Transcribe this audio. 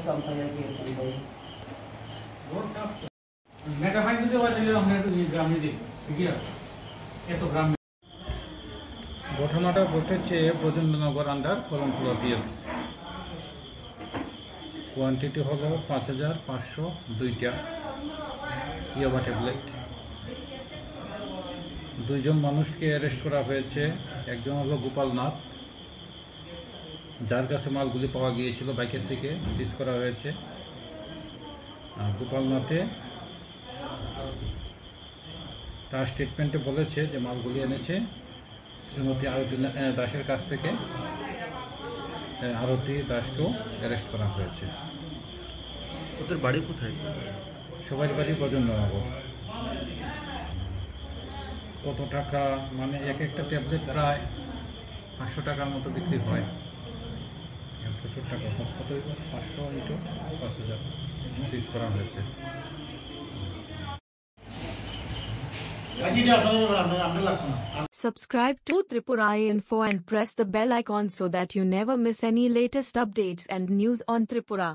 sampainya gitu boy. Mereka main itu aja dia हमने तो ग्राम में जी ठीक है ये तो ग्राम ঘটনাটা ঘটেছে Brajendranagar under Kalampura BS quantity হলো 5502টা ইয়াবা ট্যাবলেট দুইজন মানুষকে অ্যারেস্ট করা হয়েছে একজন হলো গোপাল নাথ যার কাছে মালগুলি পাওয়া গিয়েছিল বাইকের থেকে সিজ করা হয়েছে গোপাল নাথে তার স্টেটমেন্টে বলেছে যে মালগুলি এনেছে শ্রীমতী আরতি দাসের কাছ থেকে আরতি দাসকেও অ্যারেস্ট করা হয়েছে ওদের বাড়ি কোথায় সবাই বাড়ি ব্রজেন্দ্রনগর কত টাকা মানে এক একটা ট্যাবলেট প্রায় 500 টাকার মতো বিক্রি হয় প্রচুর টাকা কত 500 ইন্টু 5000 সিজ করা হয়েছে Subscribe to Tripura Info and press the bell icon so that you never miss any latest updates and news on Tripura.